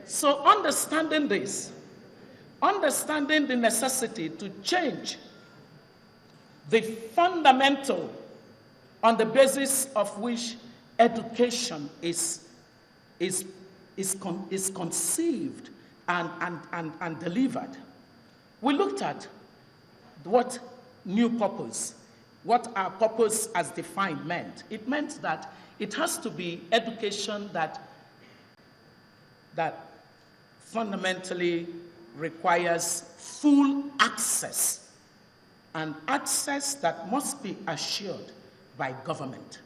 So understanding this, understanding the necessity to change the fundamental on the basis of which education is conceived and delivered. We looked at what new purpose, what our purpose as defined meant. It meant that it has to be education that fundamentally requires full access, and access that must be assured by government.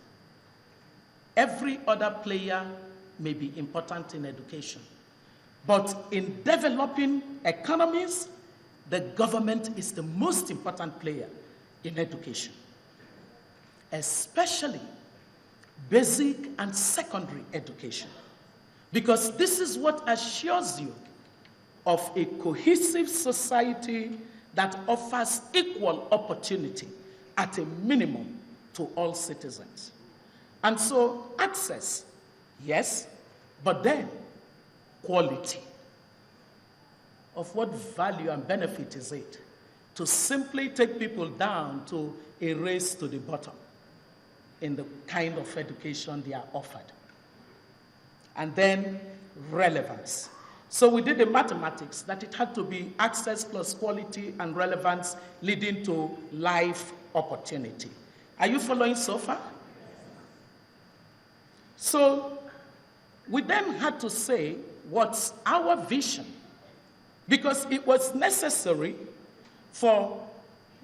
Every other player may be important in education, but in developing economies, the government is the most important player in education, especially basic and secondary education, because this is what assures you of a cohesive society that offers equal opportunity at a minimum to all citizens. And so access, yes, but then quality. Of what value and benefit is it to simply take people down to a race to the bottom in the kind of education they are offered? And then relevance. So we did the mathematics that it had to be access plus quality and relevance leading to life opportunity. Are you following so far? So we then had to say, what's our vision? Because it was necessary for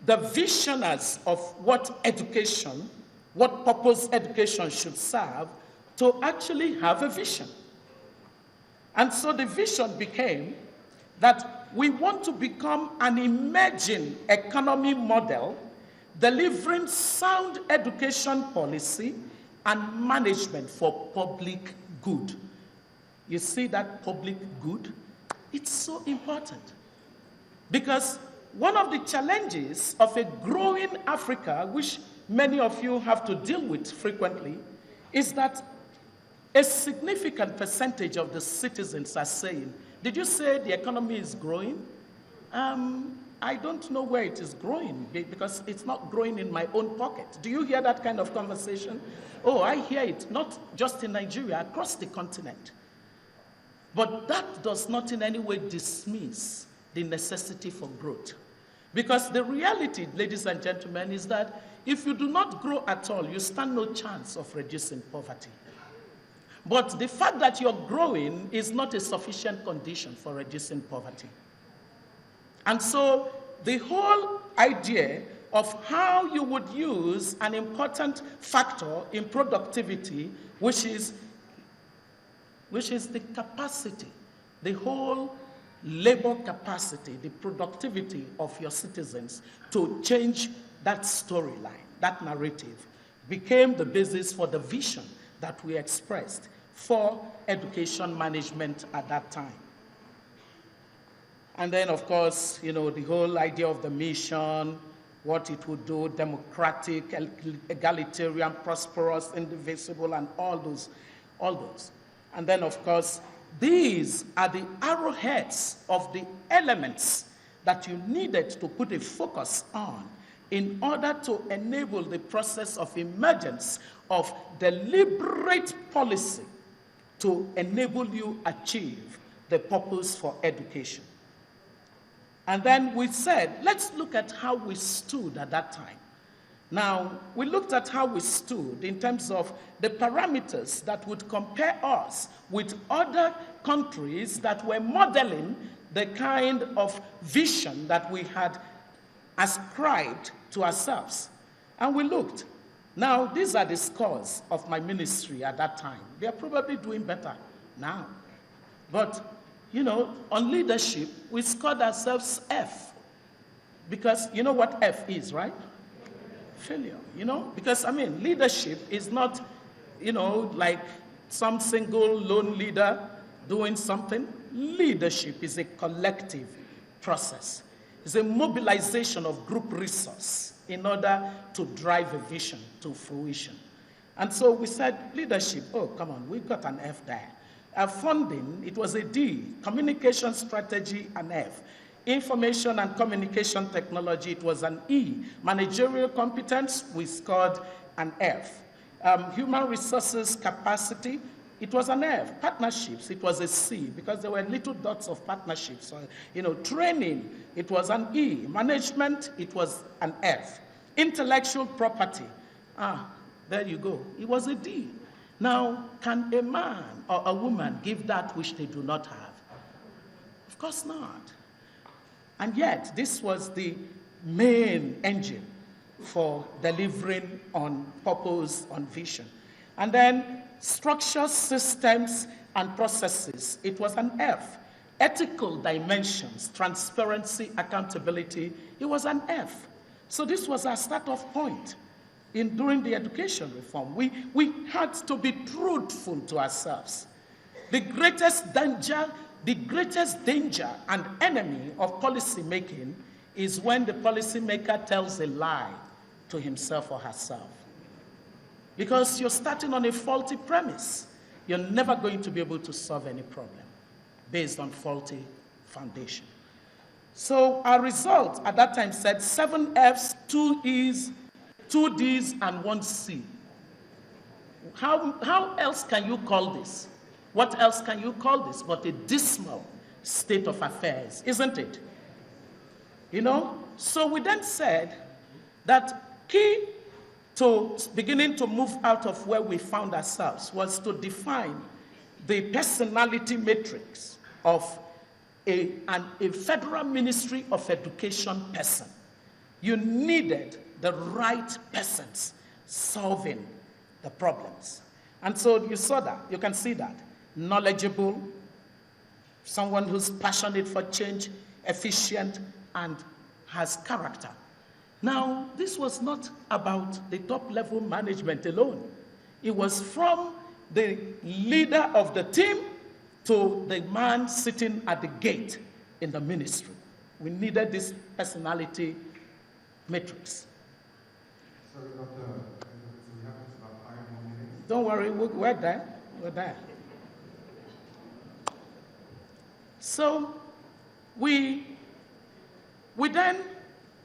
the visionaries of what education, what purpose education should serve, to actually have a vision. And so the vision became that we want to become an emerging economy model, delivering sound education policy and management for public good. You see that public good? It's so important. Because one of the challenges of a growing Africa, which many of you have to deal with frequently, is that a significant percentage of the citizens are saying, did you say the economy is growing? I don't know where it is growing because it's not growing in my own pocket. Do you hear that kind of conversation? Oh, I hear it, not just in Nigeria, across the continent. But that does not in any way dismiss the necessity for growth. Because the reality, ladies and gentlemen, is that if you do not grow at all, you stand no chance of reducing poverty. But the fact that you're growing is not a sufficient condition for reducing poverty. And so the whole idea of how you would use an important factor in productivity, which is the capacity, the whole labor capacity, the productivity of your citizens to change that storyline, that narrative, became the basis for the vision that we expressed for education management at that time. And then, of course, the whole idea of the mission, what it would do, democratic, egalitarian, prosperous, indivisible, and all those. And then, of course, these are the arrowheads of the elements that you needed to put a focus on in order to enable the process of emergence of deliberate policy to enable you achieve the purpose for education. And then we said, let's look at how we stood at that time. Now, we looked at how we stood in terms of the parameters that would compare us with other countries that were modeling the kind of vision that we had ascribed to ourselves. And we looked. Now, these are the scores of my ministry at that time. They are probably doing better now. But, on leadership, we scored ourselves F. Because you know what F is, right? Failure, Because, leadership is not, like some single lone leader doing something. Leadership is a collective process. It's a mobilization of group resource in order to drive a vision to fruition. And so we said, leadership, oh, come on, we got an F there. Funding, it was a D. Communication strategy, an F. Information and communication technology, it was an E. Managerial competence, we scored an F. Human resources capacity, it was an F. Partnerships, it was a C, because there were little dots of partnerships. So, training, it was an E. Management, it was an F. Intellectual property, there you go, it was a D. Now, can a man or a woman give that which they do not have? Of course not. And yet, this was the main engine for delivering on purpose, on vision. And then structures, systems, and processes, it was an F. Ethical dimensions, transparency, accountability, it was an F. So this was our start-off point during the education reform. We had to be truthful to ourselves. The greatest danger and enemy of policy making is when the policymaker tells a lie to himself or herself. Because you're starting on a faulty premise. You're never going to be able to solve any problem based on faulty foundation. So our result at that time said 7 Fs, 2 Es, 2 Ds, and 1 C. How else can you call this? What else can you call this but a dismal state of affairs, isn't it? So we then said that key to beginning to move out of where we found ourselves was to define the personality matrix of a Federal Ministry of Education person. You needed the right persons solving the problems. And so you saw that, you can see that. Knowledgeable, someone who's passionate for change, efficient, and has character. Now, this was not about the top-level management alone. It was from the leader of the team to the man sitting at the gate in the ministry. We needed this personality matrix. So, Doctor, we have about 5 more minutes. Don't worry, we're there. We're there. So we then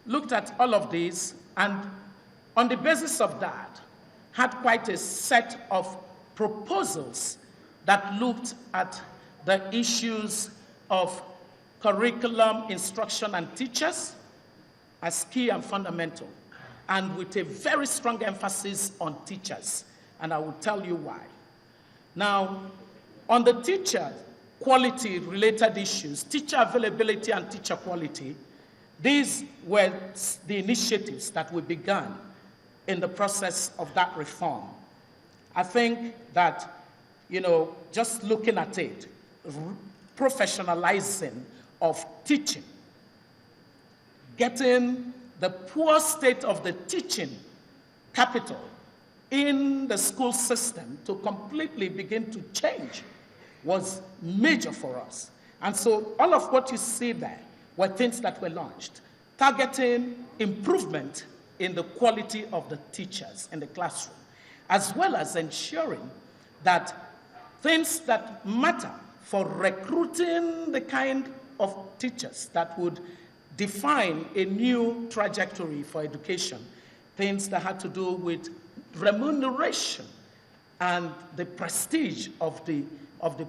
looked at all of these, and on the basis of that, had quite a set of proposals that looked at the issues of curriculum, instruction, and teachers as key and fundamental, and with a very strong emphasis on teachers, and I will tell you why. Now, on the teacher quality-related issues, teacher availability and teacher quality, these were the initiatives that we began in the process of that reform. I think that, just looking at it, professionalizing of teaching, getting the poor state of the teaching capital in the school system to completely begin to change was major for us. And so all of what you see there were things that were launched, targeting improvement in the quality of the teachers in the classroom, as well as ensuring that things that matter for recruiting the kind of teachers that would define a new trajectory for education, things that had to do with remuneration and the prestige of the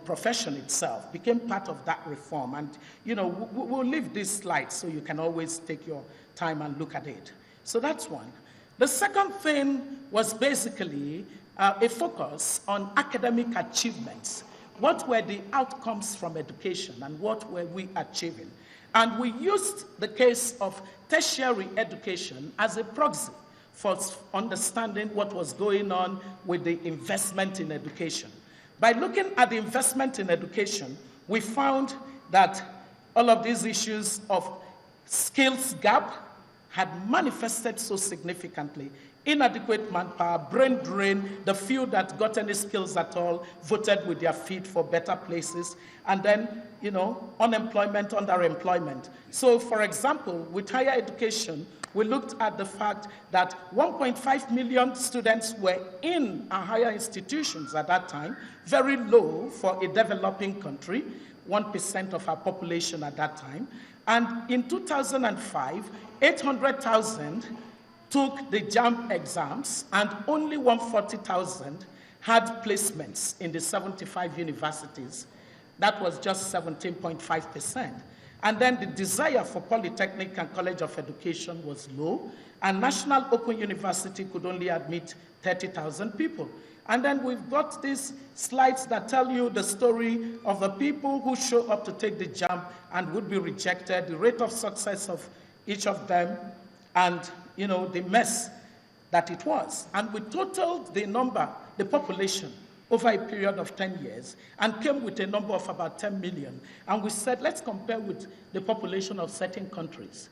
profession itself became part of that reform. And, we'll leave this slide so you can always take your time and look at it. So that's one. The second thing was basically a focus on academic achievements. What were the outcomes from education and what were we achieving? And we used the case of tertiary education as a proxy for understanding what was going on with the investment in education. By looking at the investment in education, we found that all of these issues of skills gap had manifested so significantly. Inadequate manpower, brain drain, the few that got any skills at all voted with their feet for better places, and then, unemployment, underemployment. So, for example, with higher education, we looked at the fact that 1.5 million students were in our higher institutions at that time, very low for a developing country, 1% of our population at that time. And in 2005, 800,000 took the JAMB exams, and only 140,000 had placements in the 75 universities. That was just 17.5%. And then the desire for Polytechnic and College of Education was low, and National Open University could only admit 30,000 people. And then we've got these slides that tell you the story of the people who show up to take the JAMB and would be rejected, the rate of success of each of them, and the mess that it was. And we totaled the number, the population, over a period of 10 years, and came with a number of about 10 million. And we said, let's compare with the population of certain countries.